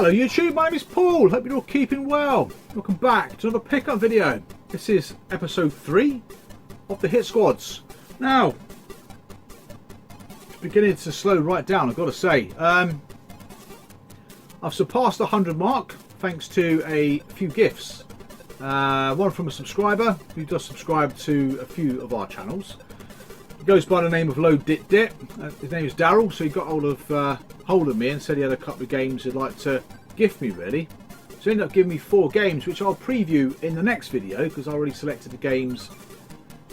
Hello YouTube, my name is Paul, hope you're all keeping well. Welcome back to another pickup video. This is episode 3 of the Hit Squads. Now, it's beginning to slow right down, I've got to say. I've surpassed the 100 mark thanks to a few gifts. One from a subscriber who does subscribe to a few of our channels. He goes by the name of Low Dit Dit. His name is Daryl, so he got hold of me and said he had a couple of games he'd like to gift me, really. So he ended up giving me 4 games, which I'll preview in the next video because I already selected the games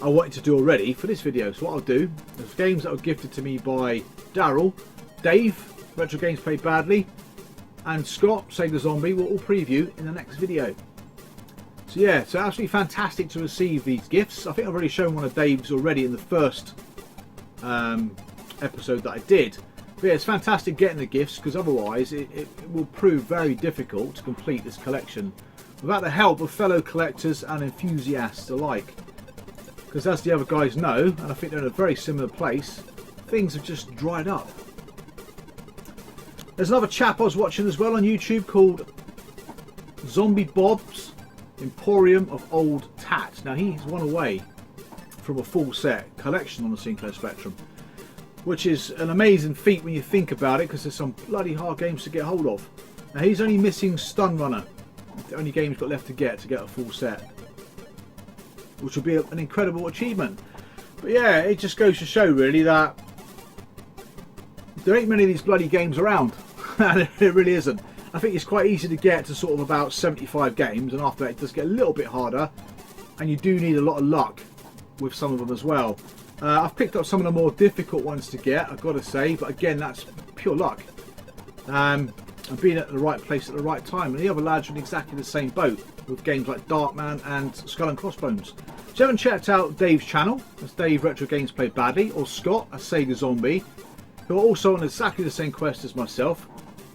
I wanted to do already for this video. So what I'll do is games that were gifted to me by Daryl, Dave, Retro Games Played Badly, and Scott, Sega Zombie, will all preview in the next video. So yeah, so absolutely fantastic to receive these gifts. I think I've already shown one of Dave's already in the first episode that I did. But yeah, it's fantastic getting the gifts because otherwise it will prove very difficult to complete this collection without the help of fellow collectors and enthusiasts alike. Because as the other guys know, and I think they're in a very similar place, things have just dried up. There's another chap I was watching as well on YouTube called Zombie Bob's Emporium of Old Tat. Now he's one away from a full set collection on the Sinclair Spectrum, which is an amazing feat when you think about it, because there's some bloody hard games to get hold of. Now he's only missing Stun Runner, the only game he's got left to get a full set, which will be an incredible achievement. But yeah, it just goes to show really that there ain't many of these bloody games around. And it really isn't. I think it's quite easy to get to sort of about 75 games, and after that it does get a little bit harder, and you do need a lot of luck with some of them as well. I've picked up some of the more difficult ones to get, I've got to say, but again, that's pure luck. And being at the right place at the right time. And the other lads are in exactly the same boat with games like Darkman and Skull and Crossbones. So if you haven't checked out Dave's channel, that's Dave Retro Games Played Badly, or Scott, a Sega Zombie, who are also on exactly the same quest as myself,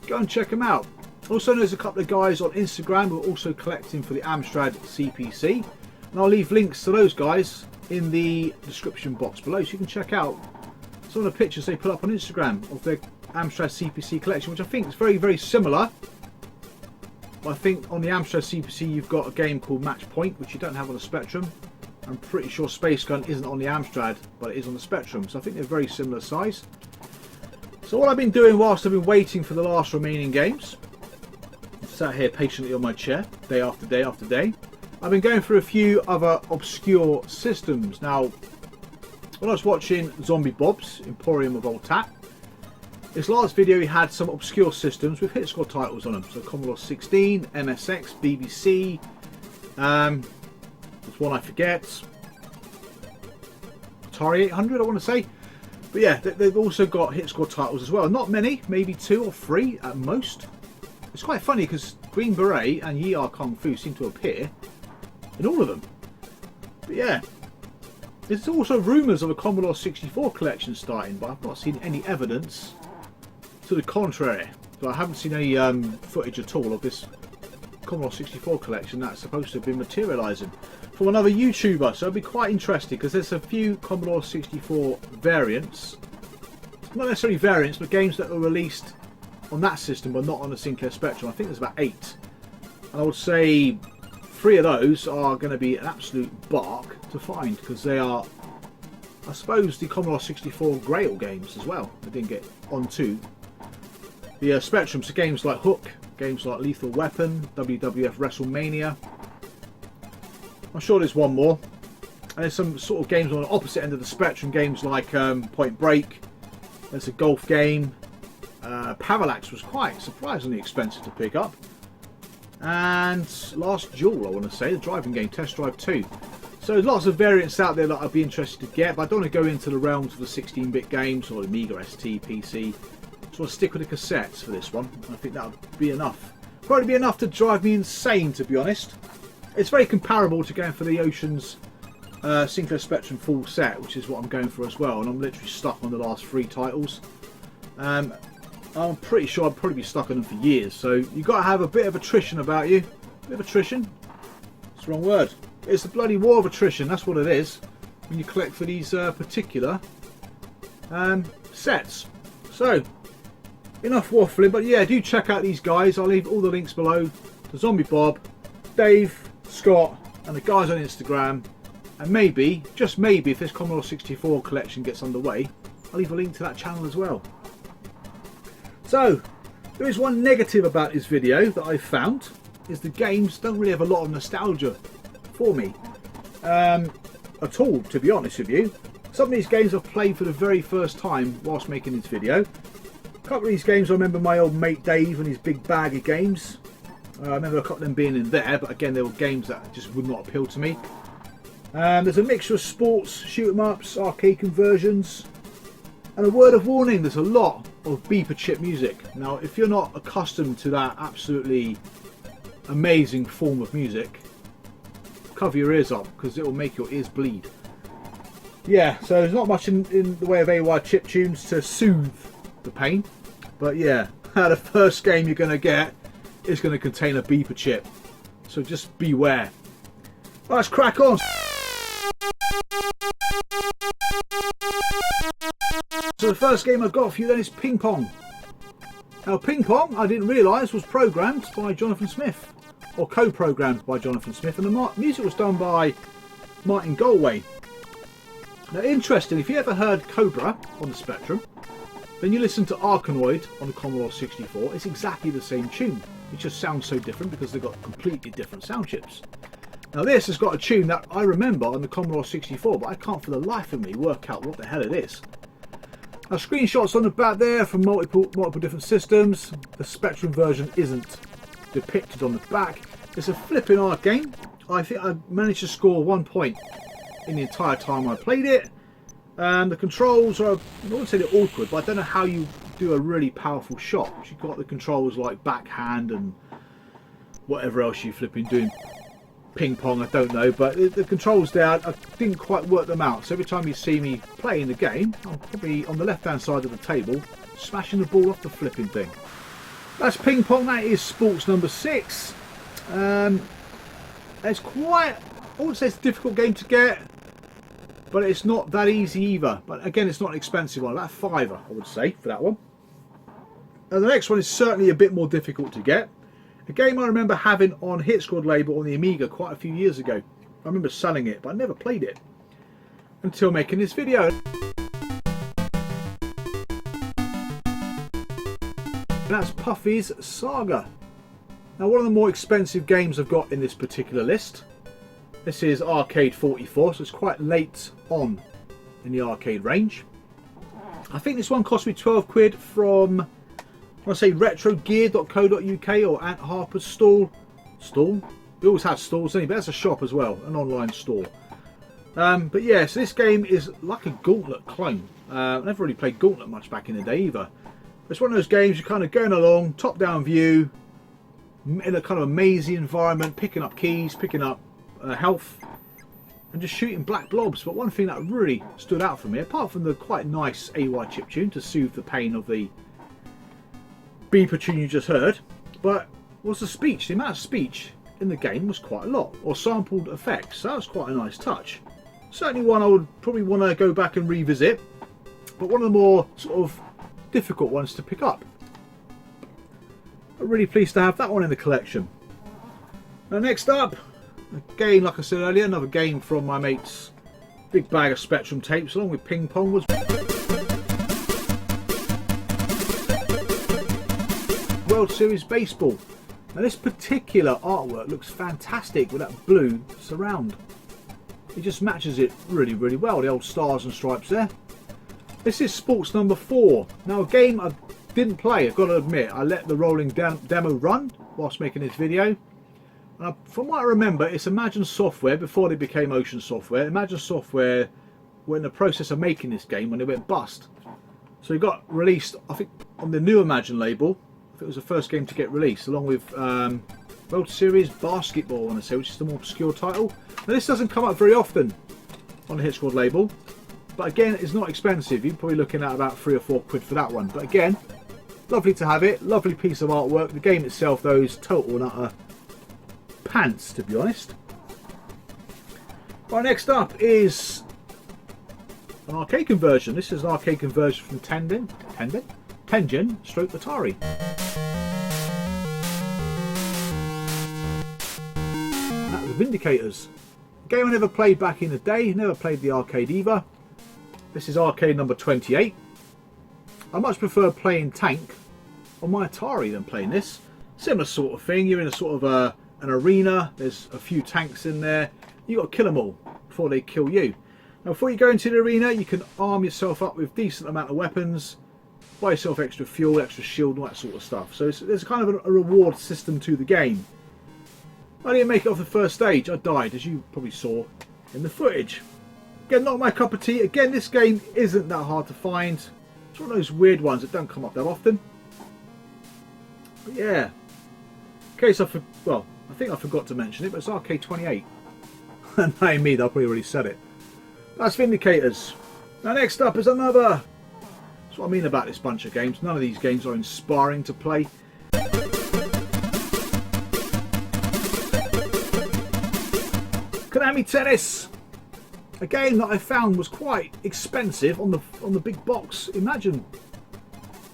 go and check them out. Also, there's a couple of guys on Instagram who are also collecting for the Amstrad CPC, and I'll leave links to those guys in the description box below, so you can check out some of the pictures they put up on Instagram of their Amstrad CPC collection, which I think is very, very similar. I think on the Amstrad CPC you've got a game called Match Point, which you don't have on the Spectrum. I'm pretty sure Space Gun isn't on the Amstrad, but it is on the Spectrum, so I think they're very similar size. So what I've been doing whilst I've been waiting for the last remaining games, sat here patiently on my chair, day after day after day, I've been going through a few other obscure systems. Now, when I was watching Zombie Bob's Emporium of Old Tat, this last video he had some obscure systems with Hit Squad titles on them. So Commodore 16, MSX, BBC, there's one I forget, Atari 800 I want to say. But yeah, they've also got Hit Squad titles as well. Not many, maybe 2 or 3 at most. It's quite funny because Green Beret and Ye Are Kung Fu seem to appear in all of them. But yeah, there's also rumours of a Commodore 64 collection starting, but I've not seen any evidence to the contrary. So I haven't seen any footage at all of this Commodore 64 collection that's supposed to have been materialising from another YouTuber. So it'll be quite interesting because there's a few Commodore 64 variants, not necessarily variants, but games that were released on that system but not on the Sinclair Spectrum. I think there's about 8, and I would say 3 of those are going to be an absolute bark to find, because they are, I suppose, the Commodore 64 Grail games as well. I didn't get onto the Spectrum, so games like Hook, games like Lethal Weapon, WWF WrestleMania. I'm sure there's one more, and there's some sort of games on the opposite end of the Spectrum, games like Point Break. There's a golf game. Parallax was quite surprisingly expensive to pick up, and Last Duel, I want to say, the driving game, Test Drive 2. So there's lots of variants out there that I'd be interested to get, but I don't want to go into the realms of the 16-bit games or the Amiga ST, PC. So I'll stick with the cassettes for this one. I think that would be enough. Probably be enough to drive me insane, to be honest. It's very comparable to going for the Oceans Sinclair Spectrum full set, which is what I'm going for as well, and I'm literally stuck on the last 3 titles. I'm pretty sure I'll probably be stuck on them for years, so you've got to have a bit of attrition about you. A bit of attrition? It's the wrong word. It's the bloody war of attrition, that's what it is, when you collect for these particular sets. So, enough waffling, but yeah, do check out these guys. I'll leave all the links below to Zombie Bob, Dave, Scott, and the guys on Instagram. And maybe, just maybe, if this Commodore 64 collection gets underway, I'll leave a link to that channel as well. So, there is one negative about this video that I found, is the games don't really have a lot of nostalgia for me. At all, to be honest with you. Some of these games I've played for the very first time whilst making this video. A couple of these games I remember my old mate Dave and his big bag of games. I remember a couple of them being in there, but again, they were games that just would not appeal to me. There's a mixture of sports, shoot 'em ups, arcade conversions, and a word of warning, there's a lot of beeper chip music. Now, if you're not accustomed to that absolutely amazing form of music, cover your ears up, because it will make your ears bleed. Yeah, so there's not much in the way of AY chip tunes to soothe the pain, but yeah, the first game you're going to get is going to contain a beeper chip, so just beware. Well, let's crack on. So the first game I've got for you then is Ping Pong. Now Ping Pong, I didn't realise, was programmed by Jonathan Smith, or co-programmed by Jonathan Smith, and the music was done by Martin Galway. Now interesting, if you ever heard Cobra on the Spectrum, then you listen to Arkanoid on the Commodore 64, it's exactly the same tune. It just sounds so different because they've got completely different sound chips. Now this has got a tune that I remember on the Commodore 64, but I can't for the life of me work out what the hell it is. Now screenshots on the back there from multiple different systems. The Spectrum version isn't depicted on the back. It's a flipping hard game. I think I managed to score 1 point in the entire time I played it. The controls are, I wouldn't say they're awkward, but I don't know how you do a really powerful shot. You've got the controls like backhand and whatever else you flipping doing. Ping pong, I don't know, but the controls there, I didn't quite work them out. So every time you see me playing the game, I'm probably on the left hand side of the table, smashing the ball off the flipping thing. That's Ping Pong, that is sports number 6. It's quite, I wouldn't say it's a difficult game to get, but it's not that easy either. But again, it's not an expensive one, about £5 I would say for that one. And the next one is certainly a bit more difficult to get. A game I remember having on Hit Squad label on the Amiga quite a few years ago. I remember selling it, but I never played it until making this video. And that's Puffy's Saga. Now, one of the more expensive games I've got in this particular list. This is Arcade 44, so it's quite late on in the arcade range. I think this one cost me 12 quid from, I want to say retrogear.co.uk or Ant Harper's stall. We always have stalls anyway, but that's a shop as well, an online store. But yeah, so this game is like a Gauntlet clone. I never really played Gauntlet much back in the day either. It's one of those games you're kind of going along, top down view, in a kind of a mazy environment, picking up keys, picking up health, and just shooting black blobs. But one thing that really stood out for me, apart from the quite nice AY chiptune to soothe the pain of the beeper tune you just heard, but was the speech. The amount of speech in the game was quite a lot, or sampled effects, so that was quite a nice touch. Certainly one I would probably want to go back and revisit, but one of the more sort of difficult ones to pick up. I'm really pleased to have that one in the collection. Now next up, again, like I said earlier, another game from my mate's big bag of Spectrum tapes, along with Ping Pong, was World Series Baseball. Now this particular artwork looks fantastic with that blue surround. It just matches it really, really well, the old stars and stripes there. This is sports number 4. Now a game I didn't play, I've got to admit. I let the rolling demo run whilst making this video. And from what I remember, it's Imagine Software before they became Ocean Software. Imagine Software were in the process of making this game when they went bust. So it got released, I think, on the new Imagine label. I think it was the first game to get released, along with World Series Basketball, I want to say, which is the more obscure title. Now this doesn't come up very often on the Hit Squad label, but again, it's not expensive. You're probably looking at about 3 or 4 quid for that one. But again, lovely to have it, lovely piece of artwork. The game itself, though, is total and utter pants, to be honest. Right, next up is an arcade conversion. This is an arcade conversion from Tennis. 10 Gen stroke Atari. And that was Indicators. A game I never played back in the day, never played the arcade either. This is arcade number 28. I much prefer playing Tank on my Atari than playing this. Similar sort of thing, you're in a sort of an arena, there's a few tanks in there, you've got to kill them all before they kill you. Now before you go into the arena you can arm yourself up with decent amount of weapons, buy yourself extra fuel, extra shield, all that sort of stuff. So there's kind of a reward system to the game. I didn't make it off the first stage, I died, as you probably saw in the footage. Again, not my cup of tea. Again, this game isn't that hard to find. It's one of those weird ones that don't come up that often. But yeah, in case I think I forgot to mention it, but it's arcade 28. And knowing me, they'll probably already said it. That's Indicators. Now next up is another. That's what I mean about this bunch of games. None of these games are inspiring to play. Calamus Tennis. A game that I found was quite expensive on the big box Imagine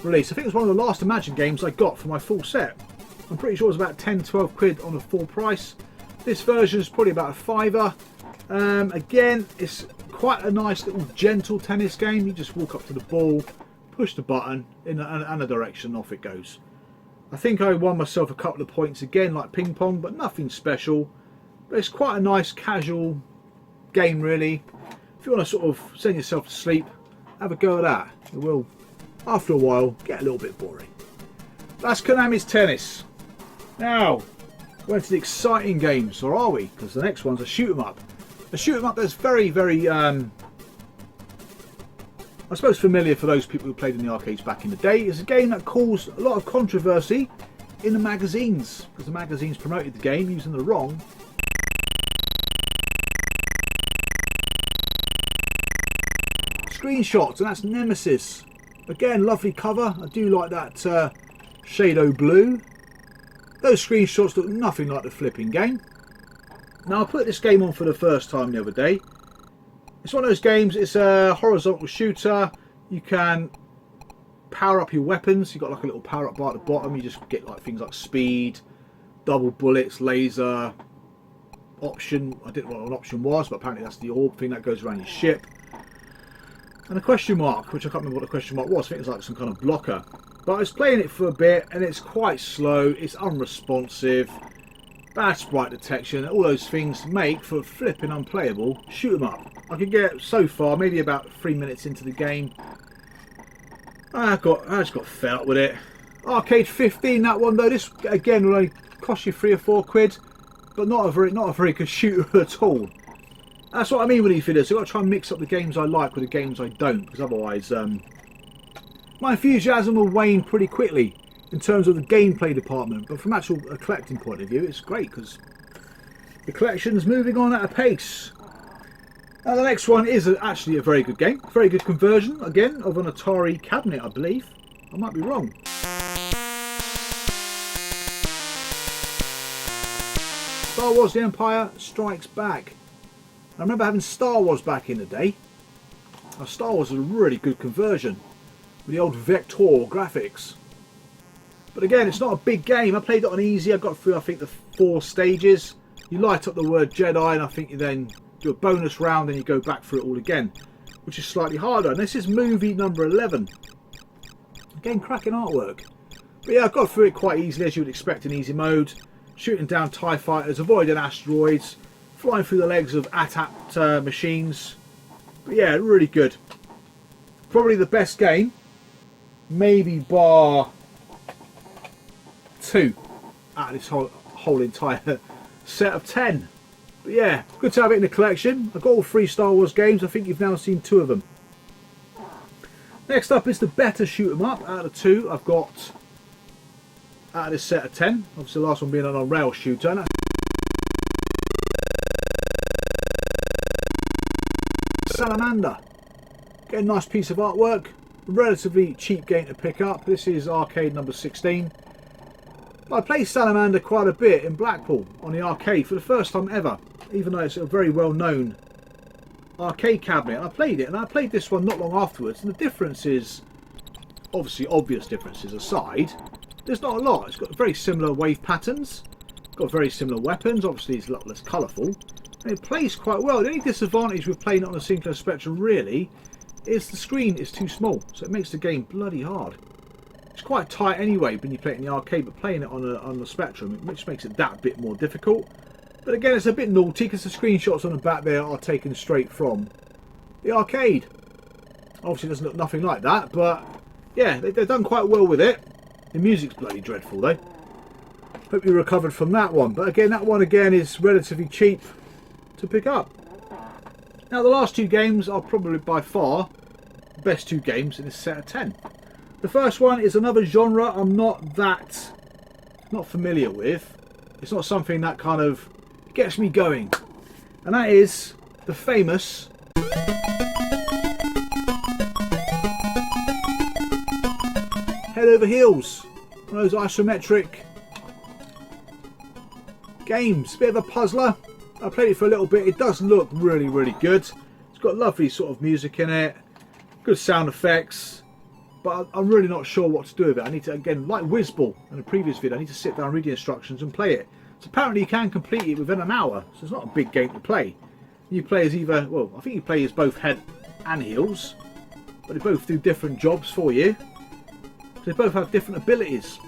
release. I think it was one of the last Imagine games I got for my full set. I'm pretty sure it was about 10-12 quid on a full price. This version is probably about a fiver. Again, it's quite a nice little gentle tennis game. You just walk up to the ball, push the button in a direction, off it goes. I think I won myself a couple of points again, like ping pong, but nothing special. But it's quite a nice casual game really. If you want to sort of send yourself to sleep, have a go at that. It will, after a while, get a little bit boring. That's Calamus Tennis. Now, we're into the exciting games, or are we? Because the next one's a shoot 'em up. A shoot 'em up that's very, very, I suppose familiar for those people who played in the arcades back in the day. It's a game that caused a lot of controversy in the magazines, because the magazines promoted the game using the wrong screenshots, and that's Nemesis. Again, lovely cover. I do like that Shadow Blue. Those screenshots look nothing like the flipping game. Now I put this game on for the first time the other day. It's one of those games, it's a horizontal shooter. You can power up your weapons. You've got like a little power up bar at the bottom. You just get like things like speed, double bullets, laser, option. I didn't know what an option was, but apparently that's the orb thing that goes around your ship. And a question mark, which I can't remember what the question mark was. I think it was like some kind of blocker. But I was playing it for a bit and it's quite slow, it's unresponsive, bad sprite detection, all those things make for a flipping unplayable shoot 'em up. I could get so far, maybe about 3 minutes into the game. I just got fed up with it. Arcade 15, that one though. This again will only cost you 3 or 4 quid, but not a very good shooter at all. That's what I mean with these videos. I've got to try and mix up the games I like with the games I don't, because otherwise my enthusiasm will wane pretty quickly in terms of the gameplay department. But from actual a collecting point of view, it's great because the collection's moving on at a pace. Now the next one is actually a very good game, very good conversion again of an Atari cabinet, I believe. I might be wrong. Star Wars: The Empire Strikes Back. I remember having Star Wars back in the day. Now, Star Wars is a really good conversion with the old vector graphics. But again, it's not a big game. I played it on easy. I got through, I think, the 4 stages. You light up the word Jedi, and I think you then do a bonus round, and you go back through it all again, which is slightly harder. And this is movie number 11. Again, cracking artwork. But yeah, I got through it quite easily, as you would expect in easy mode. Shooting down TIE fighters, avoiding asteroids, flying through the legs of AT-AT machines. But yeah, really good. Probably the best game, maybe bar 2 out of this whole entire set of 10. But yeah, good to have it in the collection. I've got all 3 Star Wars games. I think you've now seen 2 of them. Next up is the better shoot 'em up out of 2 I've got out of this set of 10. Obviously the last one being an on-rail shooter. Salamander. Get a nice piece of artwork. Relatively cheap game to pick up. This is arcade number 16. I played Salamander quite a bit in Blackpool on the arcade for the first time ever, even though it's a very well known arcade cabinet. I played it, and I played this one not long afterwards, and the difference is obviously obvious differences aside, there's not a lot. It's got very similar wave patterns, got very similar weapons, obviously it's a lot less colourful, and it plays quite well. The only disadvantage with playing it on the Sinclair Spectrum really is the screen is too small, so it makes the game bloody hard. It's quite tight anyway when you play it in the arcade, but playing it on the Spectrum, which makes it that bit more difficult. But again, it's a bit naughty because the screenshots on the back there are taken straight from the arcade. Obviously it doesn't look nothing like that, but yeah, they've done quite well with it. The music's bloody dreadful though. Hope you recovered from that one. But again, that one again is relatively cheap to pick up. Now the last two games are probably by far the best two games in this set of 10. The first one is another genre I'm not familiar with. It's not something that kind of gets me going. And that is the famous Head Over Heels. One of those isometric games. Bit of a puzzler. I played it for a little bit. It does look really, really good. It's got lovely sort of music in it. Good sound effects. But I'm really not sure what to do with it. I need to, again, like Whizball in the previous video, I need to sit down, read the instructions and play it. So apparently you can complete it within an hour. So it's not a big game to play. You play as either, well, I think you play as both head and heels. But they both do different jobs for you. So they both have different abilities.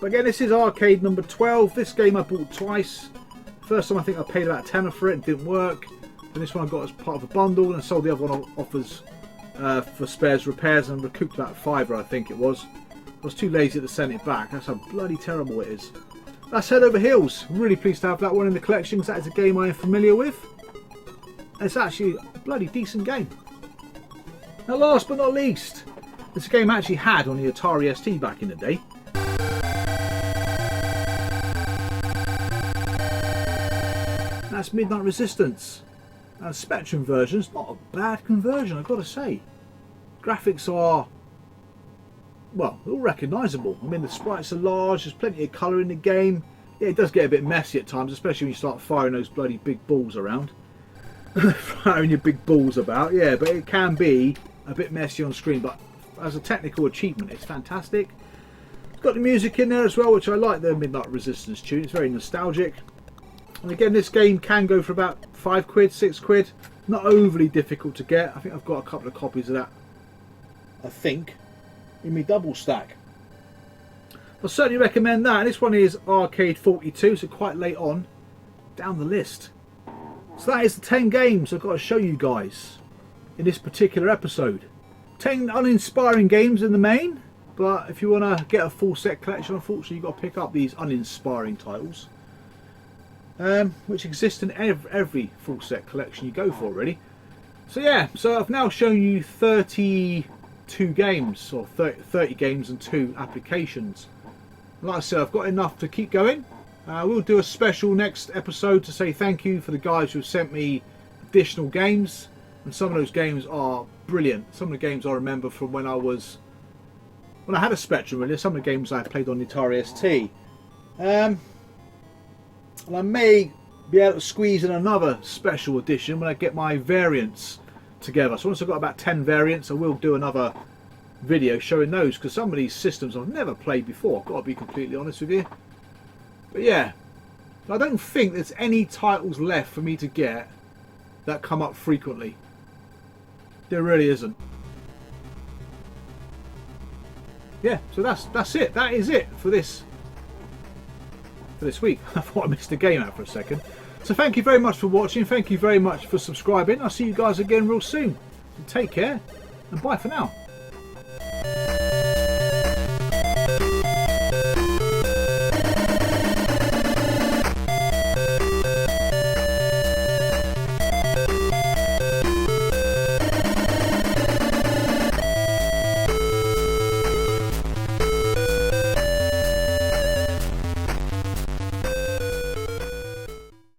But again, this is arcade number 12. This game I bought twice. First time I think I paid about £10 for it. It didn't work. And this one I got as part of a bundle. And I sold the other one offers for spares repairs and recouped about £5, I think it was. I was too lazy to send it back. That's how bloody terrible it is. That's Head Over Heels. I'm really pleased to have that one in the collection because that is a game I am familiar with. It's actually a bloody decent game. Now last but not least, it's a game I actually had on the Atari ST back in the day. That's Midnight Resistance. And Spectrum version's not a bad conversion, I've got to say. Graphics are, well, they're all recognisable. I mean, the sprites are large, there's plenty of colour in the game. Yeah, it does get a bit messy at times, especially when you start firing those bloody big balls around. Firing your big balls about, yeah, but it can be a bit messy on screen. But as a technical achievement, it's fantastic. It's got the music in there as well, which I like, the Midnight Resistance tune. It's very nostalgic. And again, this game can go for about £5, £6. Not overly difficult to get. I think I've got a couple of copies of that, I think, in my double stack. I certainly recommend that. And this one is Arcade 42, so quite late on down the list. So that is the 10 games I've got to show you guys in this particular episode. 10 uninspiring games in the main, but if you want to get a full set collection, unfortunately you've got to pick up these uninspiring titles. Which exist in every full set collection you go for, really. So yeah, so I've now shown you 32 games, or 30 games and 2 applications. Like I said, I've got enough to keep going. We'll do a special next episode to say thank you for the guys who have sent me additional games, and some of those games are brilliant. Some of the games I remember from when I had a Spectrum, really. Some of the games I played on the Atari ST. And I may be able to squeeze in another special edition when I get my variants together. So once I've got about 10 variants, I will do another video showing those, because some of these systems I've never played before, I've got to be completely honest with you. But yeah, I don't think there's any titles left for me to get that come up frequently. There really isn't. Yeah, so that's it. That is it for this week. I thought I missed the game out for a second. So thank you very much for watching. Thank you very much for subscribing. I'll see you guys again real soon. So take care and bye for now.